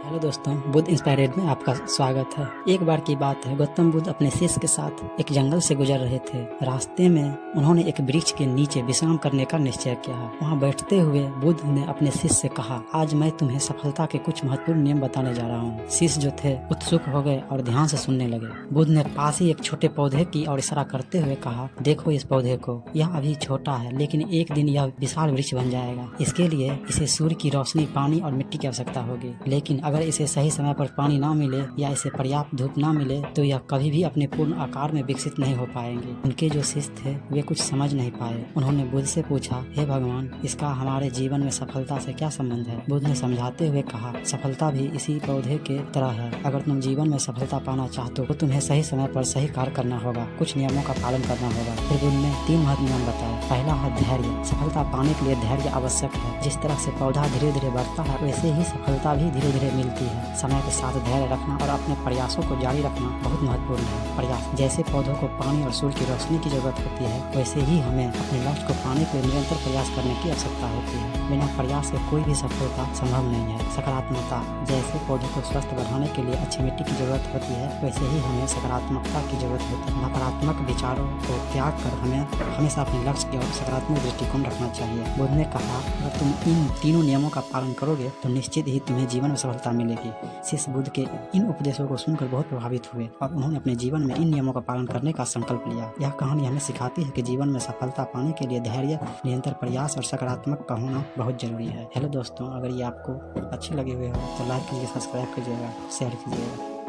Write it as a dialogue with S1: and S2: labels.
S1: Hello दोस्तों, बुद्ध इंस्पायरेड में आपका स्वागत है। एक बार की बात है, गौतम बुद्ध अपने शिष्य के साथ एक जंगल से गुजर रहे थे। रास्ते में उन्होंने एक वृक्ष के नीचे विश्राम करने का निश्चय किया। वहाँ बैठते हुए बुद्ध ने अपने शिष्य से कहा, आज मैं तुम्हें सफलता के कुछ महत्वपूर्ण नियम बताने जा रहा हूँ। शिष्य जो थे उत्सुक हो गए और ध्यान से सुनने लगे। बुद्ध ने पास ही एक छोटे पौधे की ओर इशारा करते हुए कहा, देखो इस पौधे को, यह अभी छोटा है लेकिन एक दिन यह विशाल वृक्ष बन जाएगा। इसके लिए इसे सूर्य की रोशनी, पानी और मिट्टी की आवश्यकता होगी, लेकिन अगर इसे सही समय पर पानी ना मिले या इसे पर्याप्त धूप ना मिले तो यह कभी भी अपने पूर्ण आकार में विकसित नहीं हो पाएंगे। उनके जो शिष्य थे वे कुछ समझ नहीं पाए। उन्होंने बुद्ध से पूछा, हे भगवान, इसका हमारे जीवन में सफलता से क्या संबंध है? बुद्ध ने समझाते हुए कहा, सफलता भी इसी पौधे के तरह है। अगर तुम जीवन में सफलता पाना चाहते हो तो तुम्हें सही समय पर सही कार्य करना होगा, कुछ नियमों का पालन करना होगा। फिर बुद्ध ने 3 महत्वपूर्ण नियम बताए। पहला है धैर्य। सफलता पाने के लिए धैर्य आवश्यक है। जिस तरह से पौधा धीरे धीरे बढ़ता है वैसे ही सफलता भी धीरे धीरे मिलती है। समय के साथ धैर्य रखना और अपने प्रयासों को जारी रखना बहुत महत्वपूर्ण है। प्रयास, जैसे पौधों को पानी और सूर्य की रोशनी की जरूरत होती है, वैसे ही हमें अपने लक्ष्य को पाने के लिए निरंतर प्रयास करने की आवश्यकता होती है। बिना प्रयास के कोई भी सफलता संभव नहीं है। सकारात्मकता, जैसे पौधे को स्वस्थ बढ़ाने के लिए अच्छी मिट्टी की जरूरत होती है, वैसे ही हमें सकारात्मकता की जरूरत होती है। नकारात्मक विचारों को त्याग कर हमें हमेशा अपने लक्ष्य की ओर सकारात्मक दृष्टिकोण रखना चाहिए। बुद्ध ने कहा, अगर तुम इन तीनों नियमों का पालन करोगे तो निश्चित ही तुम्हें जीवन में सफलता मिलेगी। शिष्य बुद्ध के इन उपदेशों को सुनकर बहुत प्रभावित हुए और उन्होंने अपने जीवन में इन नियमों का पालन करने का संकल्प लिया। यह कहानी हमें सिखाती है कि जीवन में सफलता पाने के लिए धैर्य, निरंतर प्रयास और सकारात्मक का होना बहुत जरूरी है। हेलो दोस्तों, अगर ये आपको अच्छी लगे हुए हो तो लाइक कीजिए, सब्सक्राइब कीजिएगा, शेयर कीजिएगा।